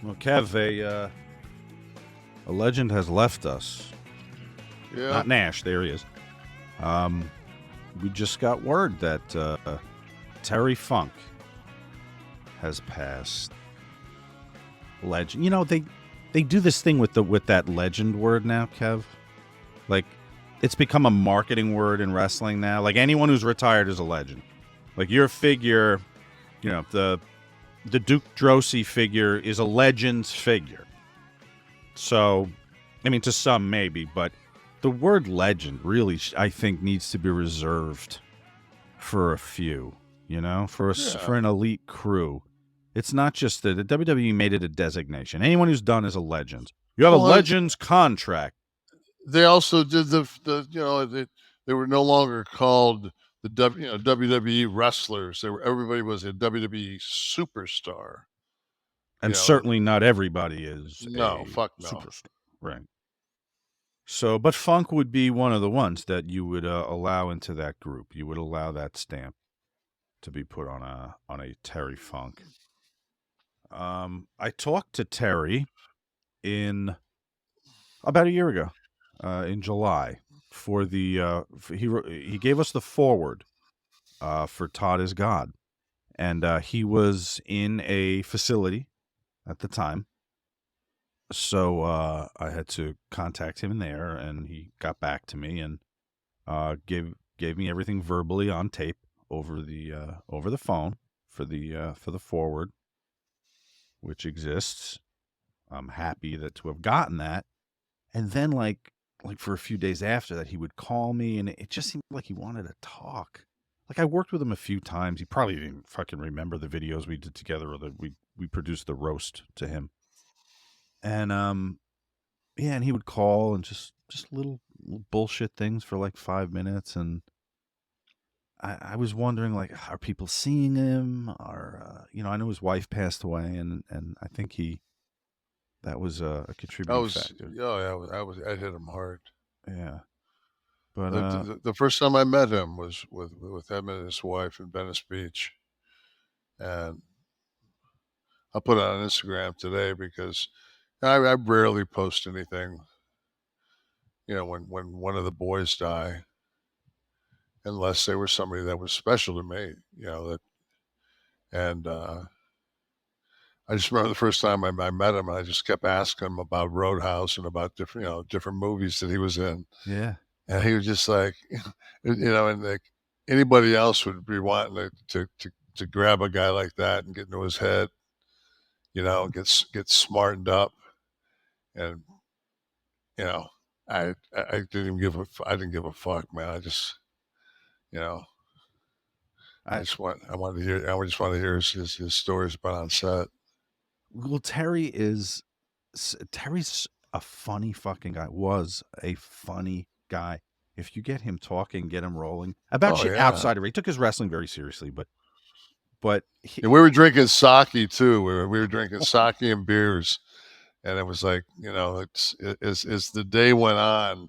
Well, Kev, a legend has left us. Yeah. Not Nash. There he is. Um, we just got word that Terry Funk has passed. Legend. You know they do this thing with that legend word now, Kev. Like it's become a marketing word in wrestling now. Like anyone who's retired is a legend. Like your figure, you know, the Duke Drosy figure is a legend's figure. So, I mean, to some maybe, but the word legend really, I think, needs to be reserved for a few. You know, for Yeah. an elite crew. It's not just the WWE made it a designation. Anyone who's done is a legend. You have a Well, legend's contract. they also did they were no longer called the WWE wrestlers. Everybody was a WWE superstar. And certainly not everybody is No, a fuck no. superstar. Right. So, but Funk would be one of the ones that you would allow into that group. You would allow that stamp to be put on a Terry Funk. I talked to Terry in about a year ago, in July, for he gave us the forward for Todd is God, and he was in a facility at the time. So I had to contact him there, and he got back to me and gave me everything verbally on tape over the phone for the forward, which exists. I'm happy to have gotten that. And then like for a few days after that, he would call me, and it just seemed like he wanted to talk. Like I worked with him a few times. He probably didn't fucking remember the videos we did together, or that we produced the roast to him. And yeah, and he would call and just little bullshit things for like 5 minutes, and I was wondering, like, are people seeing him? I know his wife passed away, and I think that was a contributing factor. I hit him hard. Yeah, but The first time I met him was with him and his wife in Venice Beach, and I put it on Instagram today because I rarely post anything. When one of the boys die, unless they were somebody that was special to me. And I just remember the first time I met him, and I just kept asking him about Roadhouse and about different movies that he was in. yeah, And he was just like, and like anybody else would be wanting to grab a guy like that and get into his head, get smartened up, and you know, I I didn't give a fuck, man. You know, I I wanted to hear, I just wanted to hear his stories about on set. well, Terry's a funny fucking guy. Was a funny guy. If you get him talking, get him rolling about Oh shit yeah. outside of it. He took his wrestling very seriously, but And we were drinking sake too. We were drinking sake and beers, and it was like, as the day went on,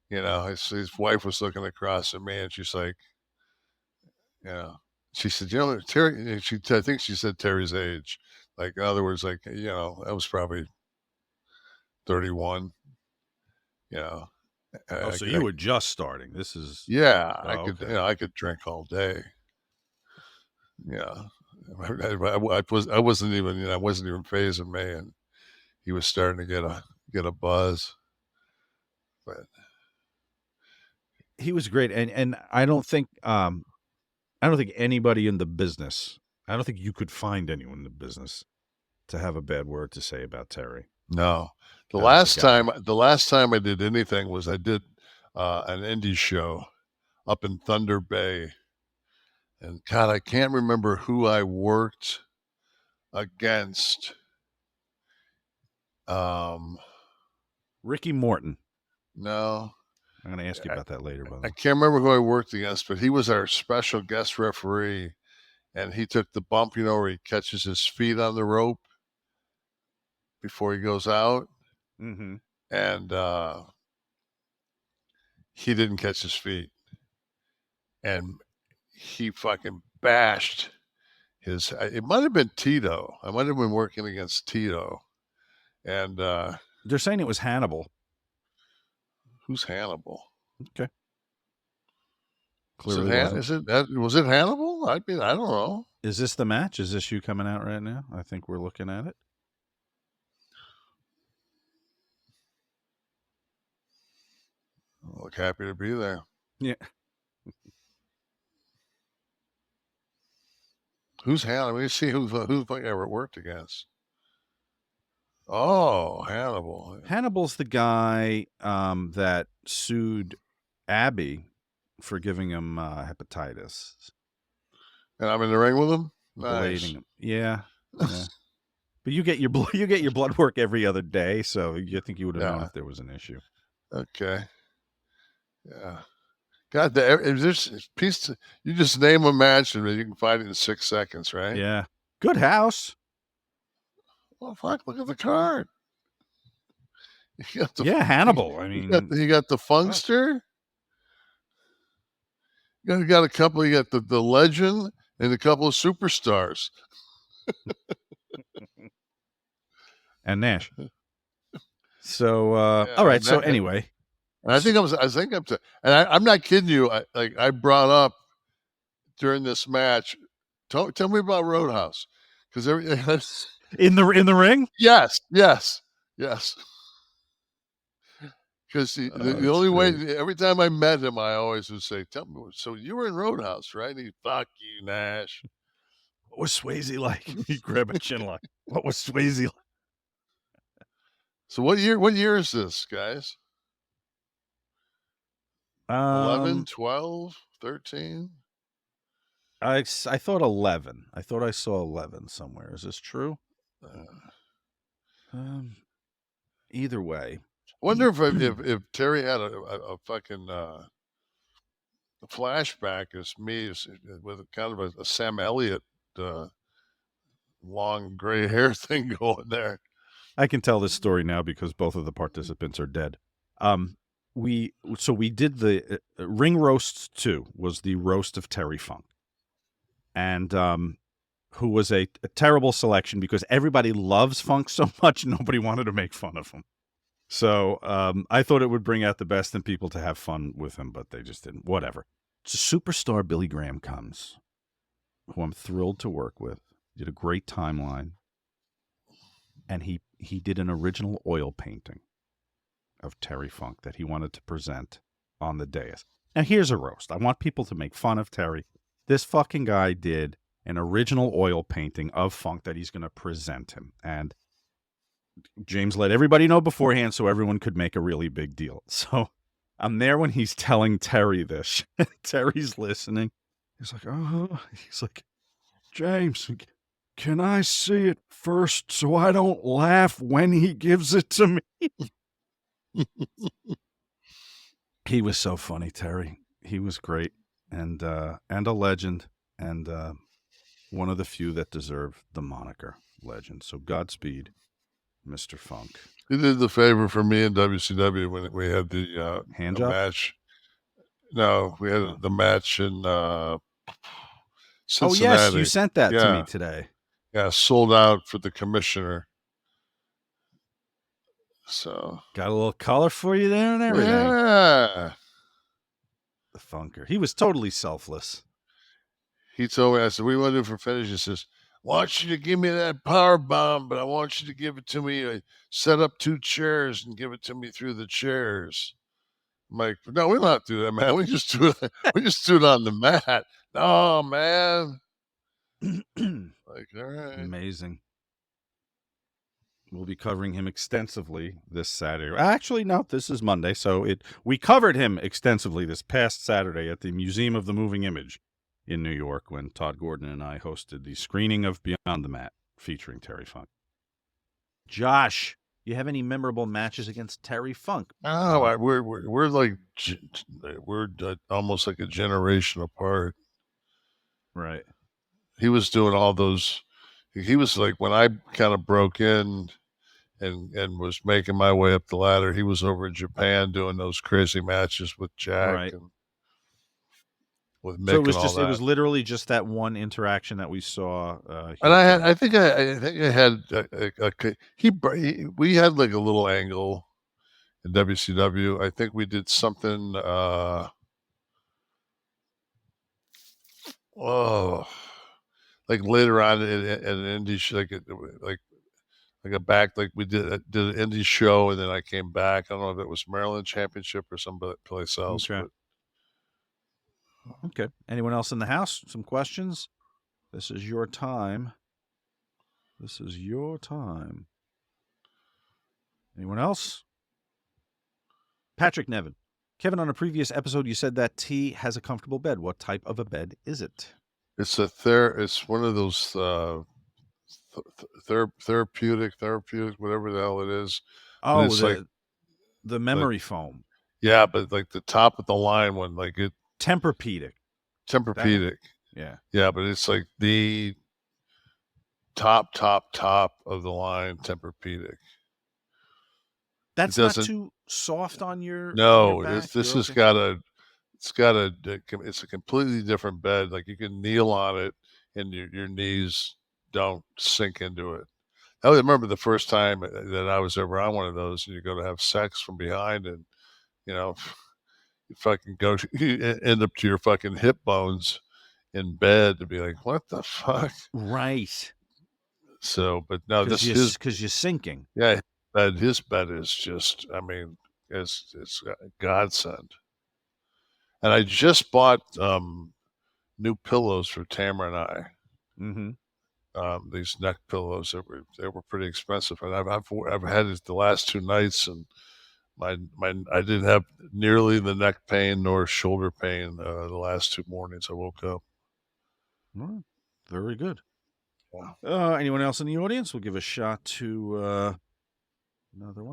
his wife was looking across at me, and she's like, you know, she said, Terry. I think she said Terry's age. Like in other words, like that was probably 31. You know, oh, I, so I, you were just starting. This is yeah, I oh, could okay. I could drink all day. Yeah, I wasn't even I wasn't even phasing me, and he was starting to get a buzz. But He was great, and I don't think anybody in the business. I don't think you could find anyone in the business to have a bad word to say about Terry no, as a guy. the last time I did anything was I did an indie show up in Thunder Bay, and God, I can't remember who I worked against. Um, Ricky Morton. no, I'm going to ask you I, about that later, by the I way. can't remember who I worked against, but he was our special guest referee, and he took the bump, where he catches his feet on the rope before he goes out, Mm-hmm. and he didn't catch his feet, and he fucking bashed his. It might have been Tito. I might have been working against Tito, And They're saying it was Hannibal. who's Hannibal? Okay. Clearly wasn't. Was it Hannibal? I mean, I don't know. Is this the match? Is this you coming out right now? I think we're looking at it. I look happy to be there. Yeah. Who's Hannibal? Let me see who I ever worked against. Oh, Hannibal. Hannibal's the guy that sued Abby for giving him hepatitis. And I'm in the ring with him? Blading Nice. him. Yeah. Yeah. But you get your blood work every other day, so you think you would have known Yeah. if there was an issue. Okay. Yeah. God, you just name a match and you can find it in 6 seconds, right? Yeah. Good house. Well, fuck, look at the card. You got Yeah, Hannibal. I you mean, you got the Funkster. You got a couple. You got the Legend and a couple of superstars. and Nash. So, Yeah, all right. and So that, anyway, and I think I'm to, and I'm not kidding you. I brought up during this match. Tell me about Roadhouse, because in the ring. yes. Because the That's only way, great. every time I met him, I always would say, "Tell me, so you were in Roadhouse, right?" And he, "Fuck you, Nash." What was Swayze like? He grab a chin lock. What was Swayze like? So what year is this, guys? 11, 12, 13? I thought 11. I thought I saw 11 somewhere. Is this true? Either way. Wonder if Terry had a fucking flashback as me with kind of a Sam Elliott long gray hair thing going there. I can tell this story now because both of the participants are dead. We did the Ring Roast 2 was the roast of Terry Funk. And who was a terrible selection because everybody loves Funk so much, nobody wanted to make fun of him. So I thought it would bring out the best in people to have fun with him, but they just didn't. Whatever. So superstar Billy Graham comes, who I'm thrilled to work with. Did a great timeline. And he did an original oil painting of Terry Funk that he wanted to present on the dais. Now, here's a roast. I want people to make fun of Terry. This fucking guy did an original oil painting of Funk that he's going to present him. And James let everybody know beforehand so everyone could make a really big deal. So I'm there when he's telling Terry this. Terry's listening. He's like, he's like, James, can I see it first so I don't laugh when he gives it to me? He was so funny, Terry. He was great and a legend and one of the few that deserve the moniker legend. So Godspeed, Mr. Funk. He did the favor for me in WCW when we had the hand job match. No, we had the match in Cincinnati. Oh, yes, you sent that to me today. Yeah, sold out for the commissioner. So got a little color for you there and everything. Yeah. The Funker. He was totally selfless. He told me, I said, "What do you want to do for finish?" He says, "I want you to give me that power bomb, but I want you to give it to me. Set up 2 chairs and give it to me through the chairs." I'm like, "No, we don't have to do that, man. We just do it. We just do it on the mat." "No, man." Like, all right. Amazing. We'll be covering him extensively this Saturday. Actually, no, this is Monday. So we covered him extensively this past Saturday at the Museum of the Moving Image in New York when Todd Gordon and I hosted the screening of Beyond the Mat featuring Terry Funk. Josh, you have any memorable matches against Terry Funk? Oh, we're like we're almost like a generation apart. Right. He was doing all those. He was like when I kind of broke in and was making my way up the ladder. He was over in Japan doing those crazy matches with Jack. Right. with So Mick and all it that. was literally just that one interaction that we saw, And here today. I think I had we had like a little angle in WCW. I think we did something. Oh, like later on in an indie like a back like we did an indie show and then I came back. I don't know if it was Maryland Championship or some place else, Okay. but Okay. Anyone else in the house? Some questions? This is your time. This is your time. Anyone else? Patrick Nevin. Kevin, on a previous episode, you said that T has a comfortable bed. What type of a bed is it? it's one of those therapeutic, whatever the hell it is. But Oh, it's the like memory foam. yeah, but like the top of the line one, like it Tempur-Pedic. That one. Tempur-Pedic. Yeah. Yeah, but it's like the top of the line Tempur-Pedic. It That's not doesn't. too soft on your No, back. this You're has okay. got it's a completely different bed. Like you can kneel on it, and your knees don't sink into it. I remember the first time that I was ever on one of those, and you go to have sex from behind, and you know, you fucking you end up to your fucking hip bones in bed to be like, what the fuck? Right. So, but no, Because this his you're sinking. yeah, his bed is just, I mean, it's a godsend. And I just bought new pillows for Tamara and I. Mm-hmm. These neck pillows that they were pretty expensive, and I've had it the last 2 nights, and my I didn't have nearly the neck pain nor shoulder pain the last 2 mornings I woke up. Well, very good. Wow. Anyone else in the audience? We'll give a shot to another one.